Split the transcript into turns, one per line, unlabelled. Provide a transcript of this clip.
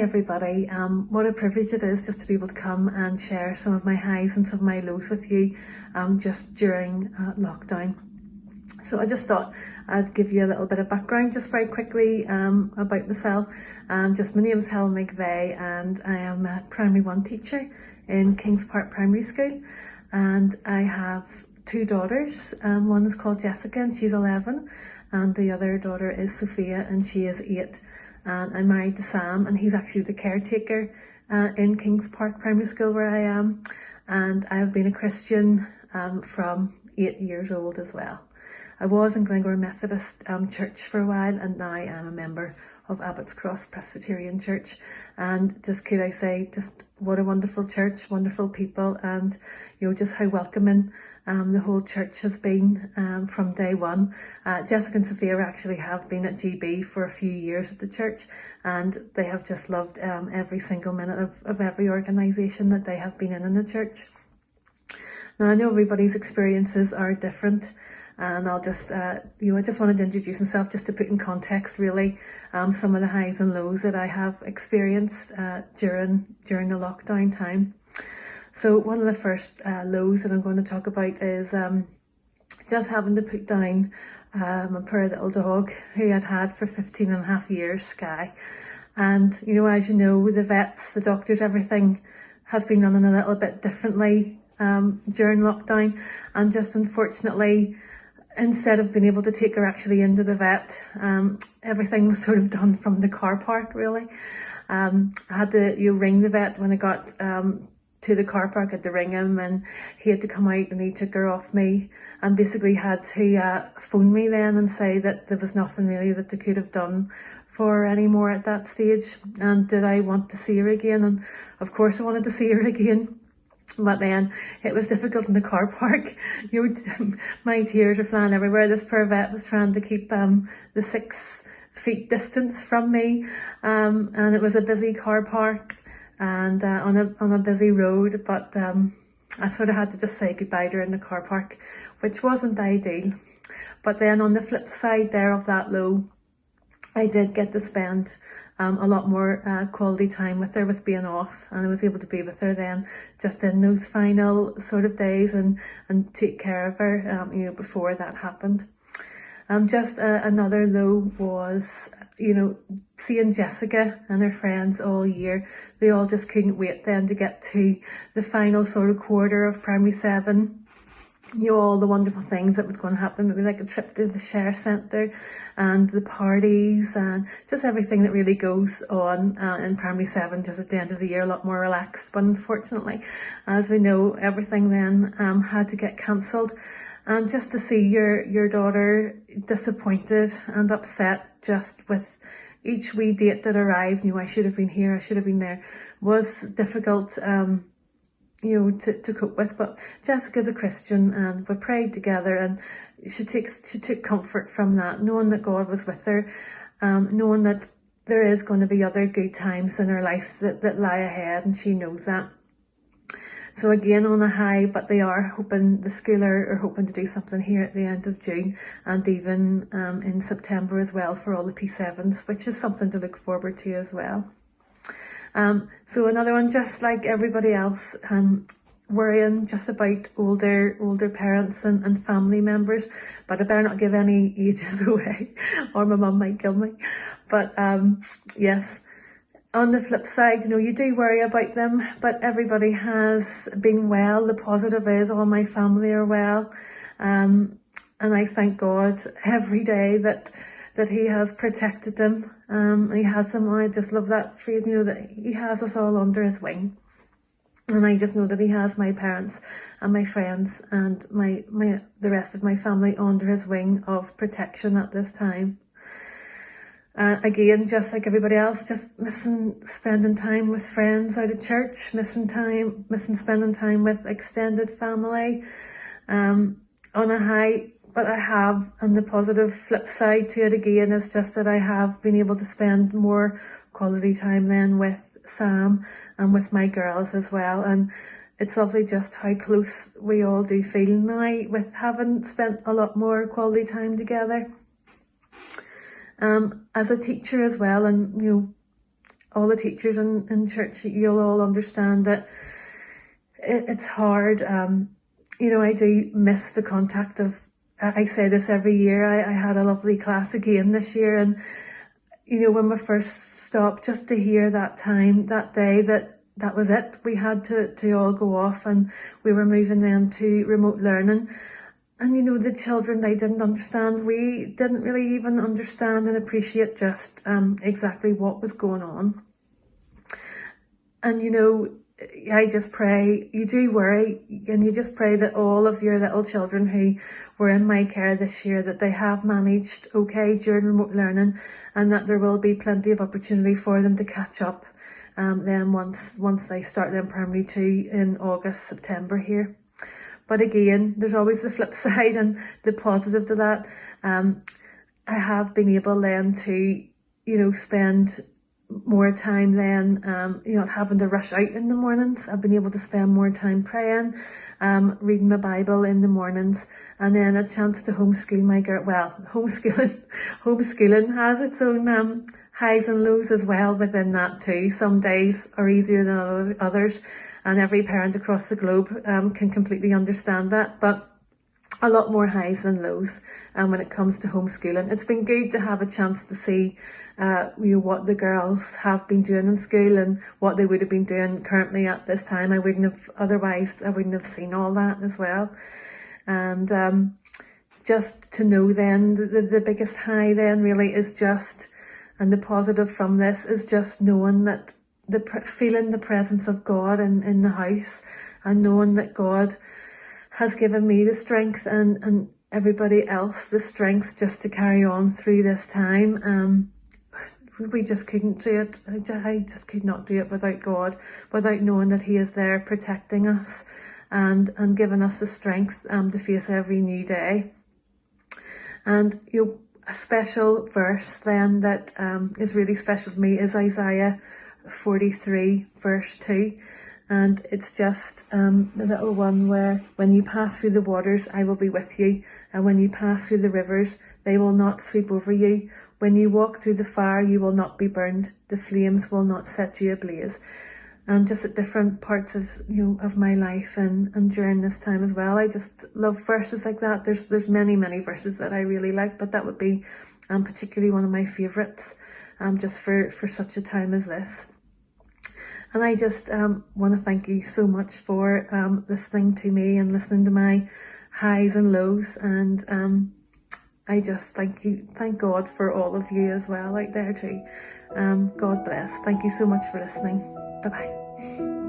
Hi everybody, what a privilege it is just to be able to come and share some of my highs and some of my lows with you just during lockdown. So I just thought I'd give you a little bit of background just very quickly about myself. My name is Helen and I am a primary 1 teacher in Kings Park Primary School, and I have 2 daughters. One is called Jessica and she's 11, and the other daughter is Sophia and she is 8. And I'm married to Sam, and he's actually the caretaker in Kings Park Primary School where I am, and I have been a Christian from 8 years old as well. I was in Glengoyne Methodist Church for a while, and now I am a member of Abbott's Cross Presbyterian Church. And just could I say, just what a wonderful church, wonderful people, and just how welcoming the whole church has been from day one. Jessica and Sophia actually have been at GB for a few years at the church, and they have just loved every single minute of every organisation that they have been in the church. Now I know everybody's experiences are different, and I'll just, I just wanted to introduce myself just to put in context really some of the highs and lows that I have experienced during the lockdown time. So one of the first lows that I'm going to talk about is just having to put down my poor little dog who I'd had for 15.5 years, Sky. And as you know, the vets, the doctors, everything has been running a little bit differently during lockdown, and just unfortunately, instead of being able to take her actually into the vet, everything was sort of done from the car park really. I had to ring the vet when I got to the car park. I had to ring him, and he had to come out, and he took her off me and basically had to phone me then and say that there was nothing really that they could have done for her anymore at that stage, and did I want to see her again. And of course I wanted to see her again, but then it was difficult in the car park. My tears were flying everywhere. This poor vet was trying to keep the 6 feet distance from me, and it was a busy car park and on a busy road, but I sort of had to just say goodbye to her in the car park, which wasn't ideal. But then on the flip side there of that low, I did get to spend a lot more quality time with her, with being off, and I was able to be with her then just in those final sort of days and take care of her before that happened. Just another low was seeing Jessica and her friends all year. They all just couldn't wait then to get to the final sort of quarter of primary 7. All the wonderful things that was going to happen, maybe like a trip to the share centre and the parties and just everything that really goes on in primary 7, just at the end of the year, a lot more relaxed. But unfortunately, as we know, everything then had to get cancelled. And just to see your daughter disappointed and upset just with each wee date that arrived, I should have been here, I should have been there, was difficult to cope with. But Jessica's a Christian, and we prayed together, and she took comfort from that, knowing that God was with her, knowing that there is going to be other good times in her life that lie ahead, and she knows that. So again, on a high, but they are hoping, the school are hoping to do something here at the end of June, and even in September as well for all the P7s, which is something to look forward to as well. So another one, just like everybody else, worrying just about older parents and family members, but I better not give any ages away or my mum might kill me. But yes, on the flip side, you do worry about them, but everybody has been well. The positive is all my family are well, and I thank God every day that he has protected them. He has them. I just love that phrase, that he has us all under his wing. And I just know that he has my parents and my friends and the rest of my family under his wing of protection at this time. Again, just like everybody else, just missing spending time with friends out of church, missing spending time with extended family, on a high. But I have, and the positive flip side to it again is just that I have been able to spend more quality time then with Sam and with my girls as well. And it's lovely just how close we all do feel now with having spent a lot more quality time together. As a teacher as well, and all the teachers in church, you'll all understand that it's hard. You know, I do miss the contact of, I say this every year, I had a lovely class again this year, and you know, when we first stopped, just to hear that time, that day, that was it. We had to all go off, and we were moving then to remote learning. And you know, the children, they didn't understand. We didn't really even understand and appreciate just exactly what was going on. And you know, I just pray, you do worry, and you just pray that all of your little children who were in my care this year, that they have managed okay during remote learning, and that there will be plenty of opportunity for them to catch up then once they start them primary 2 in August, September here. But again, there's always the flip side and the positive to that. I have been able then to, you know, spend more time then, you know, not having to rush out in the mornings. I've been able to spend more time praying, reading my Bible in the mornings, and then a chance to homeschool my girl. Well, homeschooling has its own highs and lows as well within that too. Some days are easier than others, and every parent across the globe can completely understand that. But a lot more highs than lows when it comes to homeschooling. It's been good to have a chance to see you know, what the girls have been doing in school and what they would have been doing currently at this time. I wouldn't have seen all that as well. And just to know then, the biggest high then really is just, and the positive from this is just knowing that, feeling the presence of God in the house, and knowing that God has given me the strength and everybody else the strength just to carry on through this time. We just couldn't do it. I just could not do it without God, without knowing that He is there protecting us and giving us the strength to face every new day. And you know, a special verse then that is really special to me is Isaiah 43 verse 2. And it's just the little one where, when you pass through the waters, I will be with you. And when you pass through the rivers, they will not sweep over you. When you walk through the fire, you will not be burned. The flames will not set you ablaze. And just at different parts of, you know, of my life and during this time as well, I just love verses like that. There's many verses that I really like, but that would be particularly one of my favourites just for such a time as this. And I just want to thank you so much for listening to me and listening to my highs and lows. And I just thank God for all of you as well out there too. God bless. Thank you so much for listening. Bye-bye.